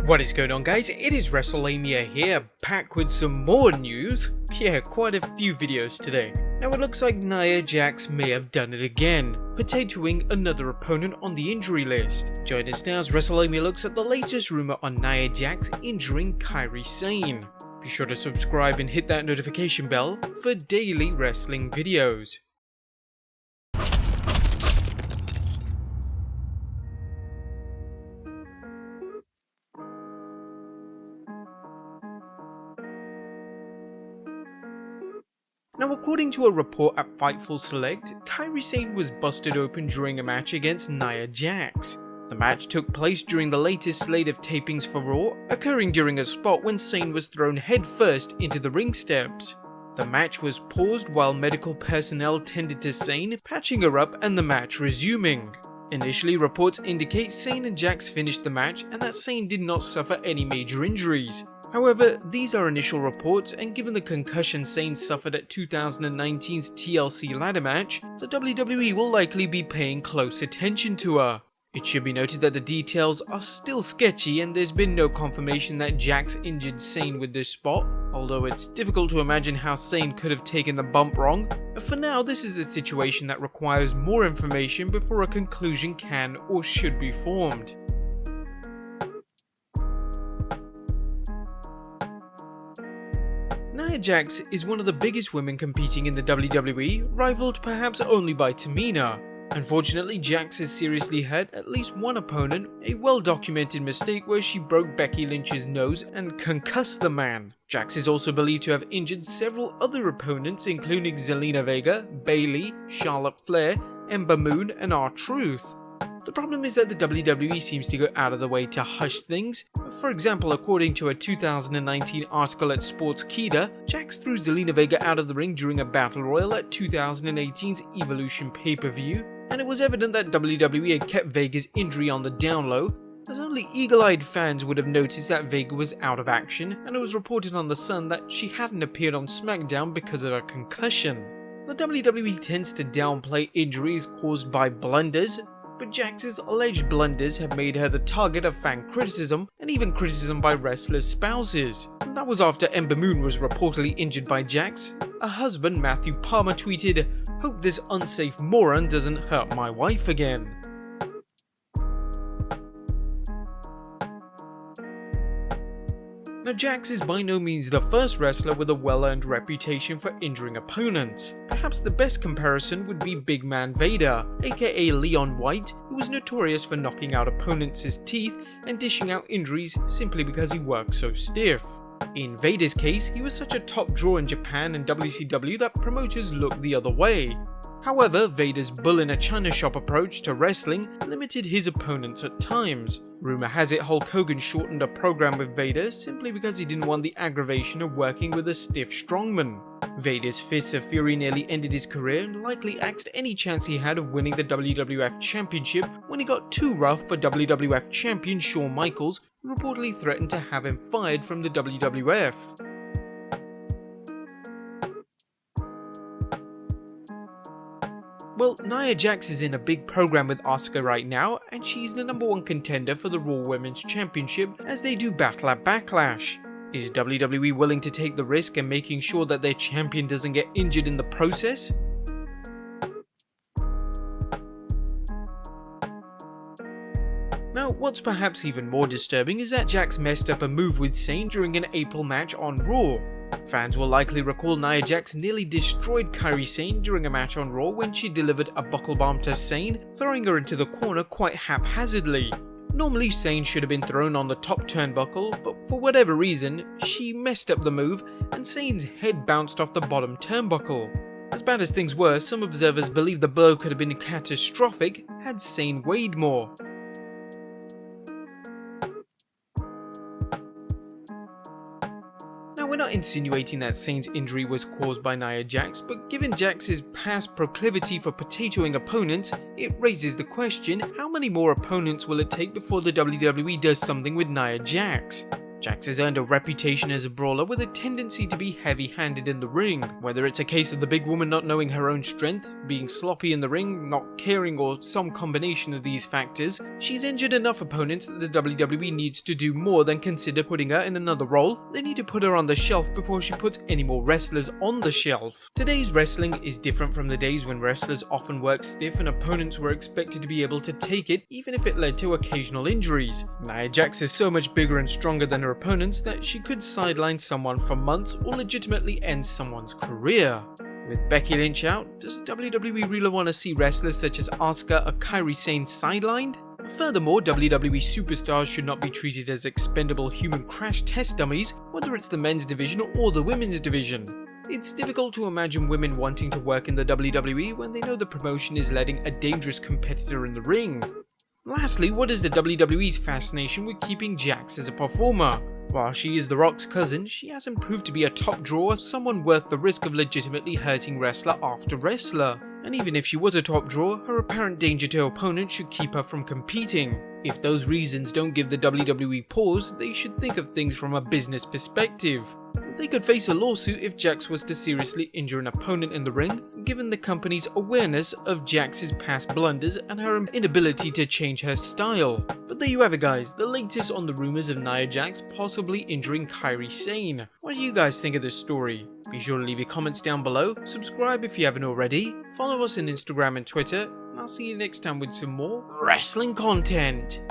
What is going on, guys? It is Wrestlelamia here, back with some more news. Yeah, quite a few videos today. Now it looks like Nia Jax may have done it again, potentiating another opponent on the injury list. Join us now as Wrestlelamia looks at the latest rumor on Nia Jax injuring Kairi Sane. Be sure to subscribe and hit that notification bell for daily wrestling videos. Now, according to a report at Fightful Select, Kairi Sane was busted open during a match against Nia Jax. The match took place during the latest slate of tapings for Raw, occurring during a spot when Sane was thrown headfirst into the ring steps. The match was paused while medical personnel tended to Sane, patching her up and the match resuming. Initially, reports indicate Sane and Jax finished the match and that Sane did not suffer any major injuries. However, these are initial reports, and given the concussion Sane suffered at 2019's TLC ladder match, the WWE will likely be paying close attention to her. It should be noted that the details are still sketchy and there's been no confirmation that Jax injured Sane with this spot, although it's difficult to imagine how Sane could have taken the bump wrong. But for now, this is a situation that requires more information before a conclusion can or should be formed. Nia Jax is one of the biggest women competing in the WWE, rivaled perhaps only by Tamina. Unfortunately, Jax has seriously hurt at least one opponent, a well-documented mistake where she broke Becky Lynch's nose and concussed the man. Jax is also believed to have injured several other opponents, including Zelina Vega, Bayley, Charlotte Flair, Ember Moon, and R-Truth. The problem is that the WWE seems to go out of the way to hush things. For example, according to a 2019 article at Sportskeeda, Jax threw Zelina Vega out of the ring during a battle royal at 2018's Evolution pay-per-view, and it was evident that WWE had kept Vega's injury on the down low, as only eagle-eyed fans would have noticed that Vega was out of action, and it was reported on The Sun that she hadn't appeared on SmackDown because of a concussion. The WWE tends to downplay injuries caused by blunders, but Jax's alleged blunders have made her the target of fan criticism and even criticism by wrestlers' spouses. And that was after Ember Moon was reportedly injured by Jax. Her husband Matthew Palmer tweeted, "Hope this unsafe moron doesn't hurt my wife again." Now, Jax is by no means the first wrestler with a well-earned reputation for injuring opponents. Perhaps the best comparison would be Big Man Vader, aka Leon White, who was notorious for knocking out opponents' teeth and dishing out injuries simply because he worked so stiff. In Vader's case, he was such a top draw in Japan and WCW that promoters looked the other way. However, Vader's bull in a china shop approach to wrestling limited his opponents at times. Rumor has it Hulk Hogan shortened a program with Vader simply because he didn't want the aggravation of working with a stiff strongman. Vader's Fists of Fury nearly ended his career and likely axed any chance he had of winning the WWF Championship when he got too rough for WWF Champion Shawn Michaels, who reportedly threatened to have him fired from the WWF. Well, Nia Jax is in a big program with Asuka right now, and she's the #1 contender for the Raw Women's Championship as they do battle at Backlash. Is WWE willing to take the risk and making sure that their champion doesn't get injured in the process? Now, what's perhaps even more disturbing is that Jax messed up a move with Sane during an April match on Raw. Fans will likely recall Nia Jax nearly destroyed Kairi Sane during a match on Raw when she delivered a buckle bomb to Sane, throwing her into the corner quite haphazardly. Normally Sane should have been thrown on the top turnbuckle, but for whatever reason, she messed up the move and Sane's head bounced off the bottom turnbuckle. As bad as things were, some observers believe the blow could have been catastrophic had Sane weighed more. Now, we're not insinuating that Sane's injury was caused by Nia Jax, but given Jax's past proclivity for potatoing opponents, it raises the question, how many more opponents will it take before the WWE does something with Nia Jax? Jax has earned a reputation as a brawler with a tendency to be heavy-handed in the ring. Whether it's a case of the big woman not knowing her own strength, being sloppy in the ring, not caring, or some combination of these factors, she's injured enough opponents that the WWE needs to do more than consider putting her in another role. They need to put her on the shelf before she puts any more wrestlers on the shelf. Today's wrestling is different from the days when wrestlers often worked stiff and opponents were expected to be able to take it even if it led to occasional injuries. Nia Jax is so much bigger and stronger than her opponents that she could sideline someone for months or legitimately end someone's career. With Becky Lynch out, does WWE really want to see wrestlers such as Asuka or Kairi Sane sidelined? Furthermore, WWE superstars should not be treated as expendable human crash test dummies, whether it's the men's division or the women's division. It's difficult to imagine women wanting to work in the WWE when they know the promotion is letting a dangerous competitor in the ring. Lastly, what is the WWE's fascination with keeping Jax as a performer? While she is The Rock's cousin, she hasn't proved to be a top draw or someone worth the risk of legitimately hurting wrestler after wrestler. And even if she was a top draw, her apparent danger to her opponent should keep her from competing. If those reasons don't give the WWE pause, they should think of things from a business perspective. They could face a lawsuit if Jax was to seriously injure an opponent in the ring, given the company's awareness of Jax's past blunders and her inability to change her style. But there you have it guys, the latest on the rumors of Nia Jax possibly injuring Kairi Sane. What do you guys think of this story? Be sure to leave your comments down below, subscribe if you haven't already, follow us on Instagram and Twitter, and I'll see you next time with some more wrestling content.